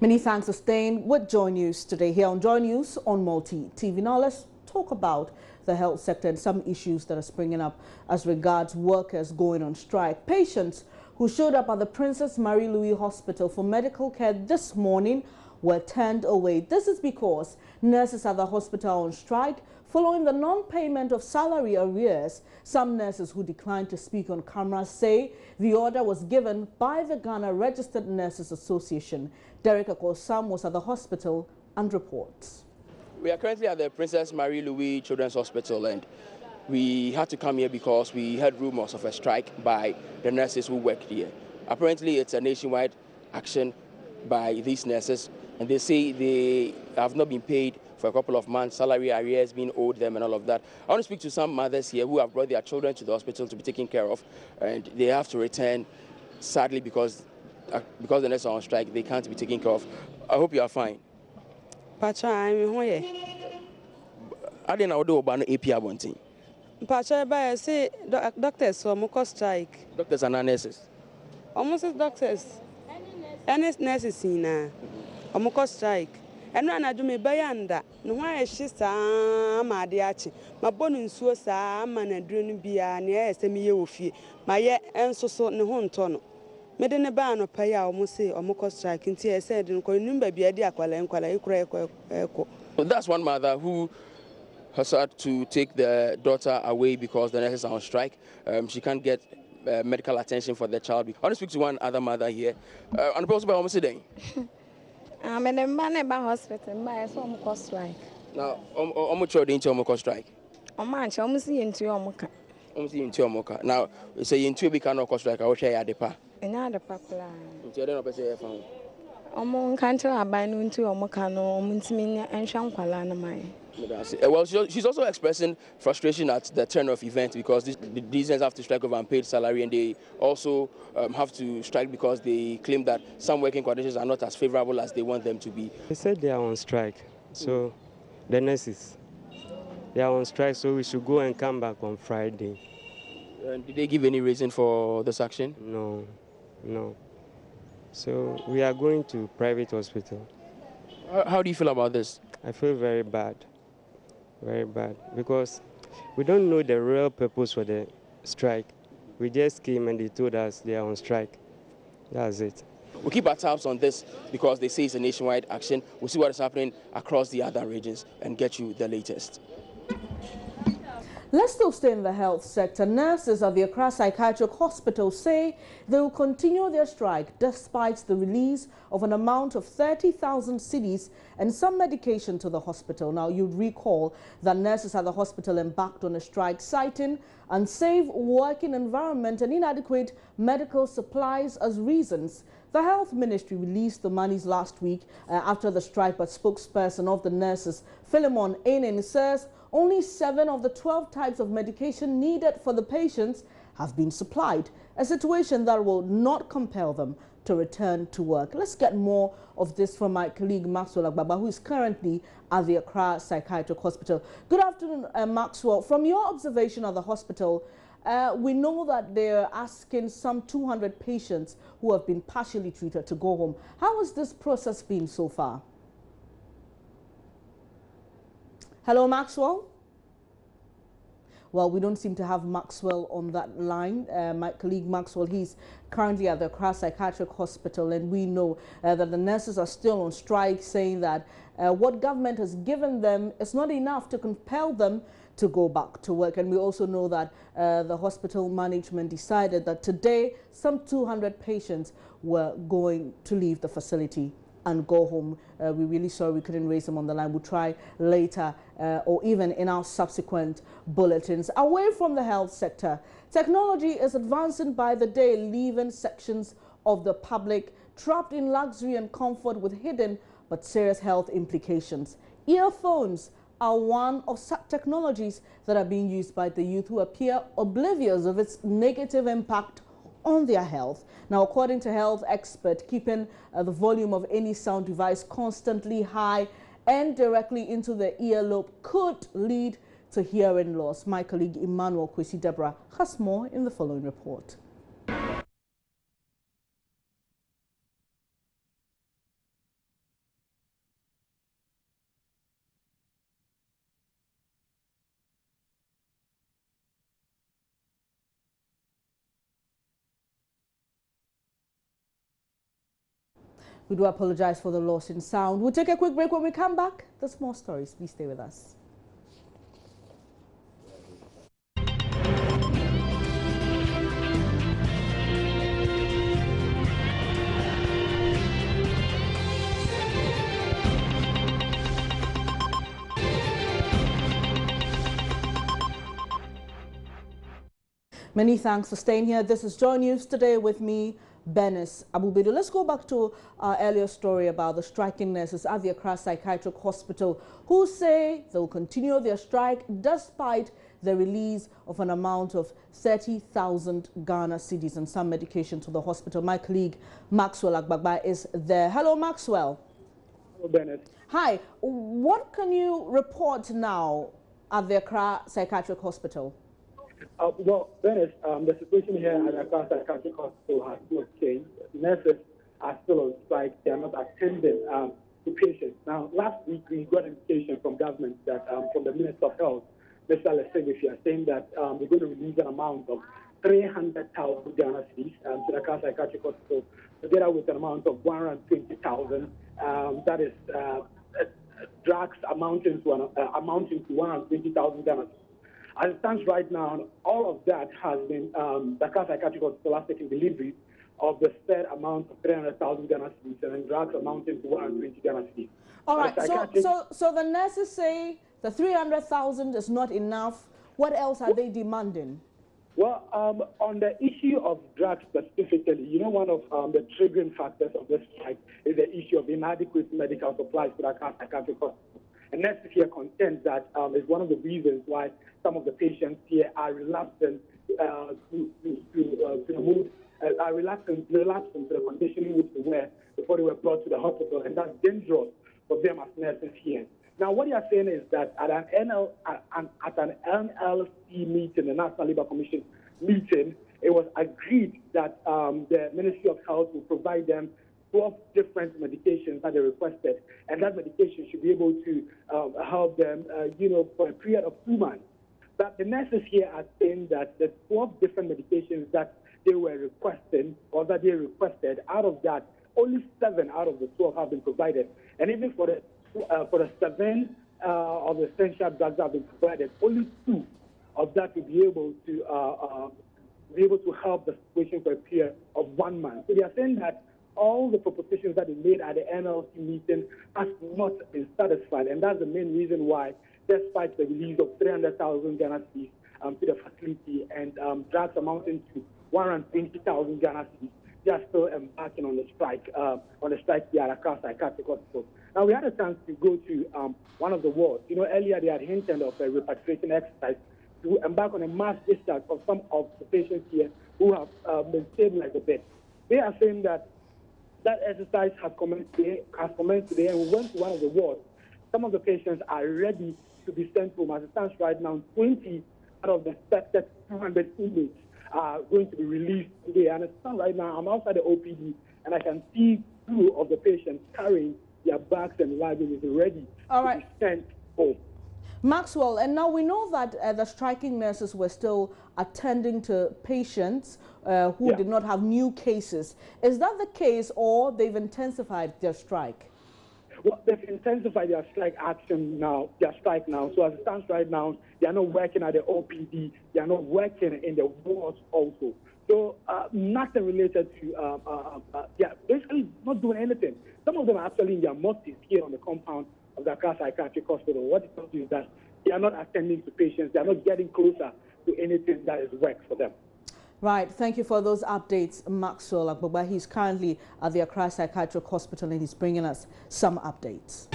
Many thanks for staying with Joy News today here on Joy News on Multi TV. Now let's talk about the health sector and some issues that are springing up as regards workers going on strike. Patients who showed up at the Princess Marie Louise Hospital for medical care this morning were turned away. This is because nurses at the hospital on strike following the non-payment of salary arrears. Some nurses who declined to speak on camera say the order was given by the Ghana Registered Nurses Association. Derek Akosam was at the hospital and reports. We are currently at the Princess Marie Louise Children's Hospital, and we had to come here because we heard rumors of a strike by the nurses who work here. Apparently, it's a nationwide action by these nurses, and they say they have not been paid for a couple of months, salary arrears being owed them and all of that. I want to speak to some mothers here who have brought their children to the hospital to be taken care of, and they have to return, sadly, because the nurses are on strike, they can't be taken care of. I hope you are fine. Pacha, I'm here. I didn't know about the API one thing. Pacha, I say doctors so much strike. Doctors and nurses. Almost doctors. Any nurses in a strike. And when I do me bayanda, no why she sa ma diachi. My bonus was a man and dream be an SME of my ye and so no home tono. Made in a ban of pay almost say or moko strike in tea said in Coinumba be a diaquala and quala. That's one mother who has had to take the daughter away because the nurses are on strike. She can't get medical attention for the child. I want to speak to one other mother here. And also by almost today. I'm in a man about hospital, my son cost strike. Now, how much are you into a strike? Oh, man, almost into your mocha. Almost into your mocha. Now, say into a big kind of strike, I will share at the pa. Another popular. You don't know, say, Among country, I buy no into your mocha, no, Muntimin and Shankwalana, my. Well, she's also expressing frustration at the turn of events because these have to strike over unpaid salary, and they also have to strike because they claim that some working conditions are not as favorable as they want them to be. They said they are on strike, so the nurses, they are on strike, so we should go and come back on Friday. Did they give any reason for this action? No. So we are going to private hospital. How do you feel about this? I feel very bad, because we don't know the real purpose for the strike. We just came and they told us they are on strike. That's it. We'll keep our tabs on this because they say it's a nationwide action. We'll see what is happening across the other regions and get you the latest. Let's still stay in the health sector. Nurses at the Accra Psychiatric Hospital say they will continue their strike despite the release of an amount of 30,000 cedis and some medication to the hospital. Now, you'd recall that nurses at the hospital embarked on a strike citing unsafe working environment and inadequate medical supplies as reasons. The Health Ministry released the monies last week after the strike, but spokesperson of the nurses, Philemon Ainen, says only 7 of the 12 types of medication needed for the patients have been supplied, a situation that will not compel them to return to work. Let's get more of this from my colleague Maxwell Agbaba, who is currently at the Accra Psychiatric Hospital. Good afternoon, Maxwell. From your observation at the hospital, we know that they're asking some 200 patients who have been partially treated to go home. How has this process been so far? Hello, Maxwell? Well, we don't seem to have Maxwell on that line. My colleague Maxwell, he's currently at the Accra Psychiatric Hospital, and we know that the nurses are still on strike, saying that what government has given them is not enough to compel them to go back to work. And we also know that the hospital management decided that today some 200 patients were going to leave the facility and go home. We're really sorry we couldn't raise them on the line. We'll try later or even in our subsequent bulletins. Away from the health sector, technology is advancing by the day, leaving sections of the public trapped in luxury and comfort with hidden but serious health implications. Earphones are one of such technologies that are being used by the youth who appear oblivious of its negative impact on their health. Now, according to health expert, keeping the volume of any sound device constantly high and directly into the earlobe could lead to hearing loss. My colleague Emmanuel Kwesi Deborah has more in the following report. We do apologize for the loss in sound. We'll take a quick break. When we come back, there's more stories. Please stay with us. Many thanks for staying here. This is Joy News today with me, Benis Abubedu. Let's go back to our earlier story about the striking nurses at the Accra Psychiatric Hospital who say they'll continue their strike despite the release of an amount of 30,000 Ghana cedis and some medication to the hospital. My colleague Maxwell Agbagba is there. Hello, Maxwell. Hello, Bennett. Hi. What can you report now at the Accra Psychiatric Hospital? Well, Bennett, the situation here at Accra Psychiatric Hospital has not changed. Nurses are still on strike. They are not attending to patients. Now, last week we got indication from government that from the Minister of Health, Mr. Lesegefia, saying that they're going to release an amount of 300,000 Ghana cedis to the Accra Psychiatric Hospital, together with an amount of 120,000. That is drugs amounting to 120,000 Ghana cedis. As it stands right now, all of that has been, the Accra Psychiatric Hospital has taken delivery of the third amount of 300,000 Ghana cedis and drugs amounting to 120 Ghana cedis. All right, so the nurses say the 300,000 is not enough. What else are they demanding? Well, on the issue of drugs specifically, you know, one of the triggering factors of this strike is the issue of inadequate medical supplies to the Accra Psychiatric Hospital. And nurses here contend that is one of the reasons why some of the patients here are reluctant relapsing to the condition in which they were before they were brought to the hospital, and that's dangerous for them as nurses here. Now, what you are saying is that at an NLC meeting, the National Labour Commission meeting, it was agreed that the Ministry of Health will provide them 12 different medications that they requested, and that medication should be able to help them, for a period of 2 months. But the nurses here are saying that the 12 different medications that they were requesting, or that they requested, out of that, only 7 out of the 12 have been provided. And even for the 7 of the essential drugs that have been provided, only 2 of that will be able to help the situation for a period of 1 month. So they are saying that all the propositions that they made at the NLC meeting has not been satisfied, and that's the main reason why, despite the release of 300,000 Ghana cedis to the facility and drugs amounting to 120,000 Ghana cedis, they are still embarking on the strike here at Accra Psychiatric Hospital. Now, we had a chance to go to one of the wards. You know, earlier they had hinted of a repatriation exercise to embark on a mass discharge of some of the patients here who have been stabilized a bit. They are saying that exercise has commenced today, and we went to one of the wards. Some of the patients are ready to be sent home. As it stands right now, 20 out of the expected 200 inmates are going to be released today. And as it stands right now, I'm outside the OPD, and I can see 2 of the patients carrying their bags and luggage ready to be sent home. Maxwell, and now we know that the striking nurses were still attending to patients who did not have new cases. Is that the case, or they've intensified their strike? Well, they've intensified their strike now. So as it stands right now, they are not working at the OPD. They are not working in the wards also. So nothing related to, basically not doing anything. Some of them are actually in their mosques here on the compound of the Accra Psychiatric Hospital. What it tells you is that they are not attending to patients. They are not getting closer to anything that is work for them. Right. Thank you for those updates, Maxwell Agbagba. He's currently at the Accra Psychiatric Hospital, and he's bringing us some updates.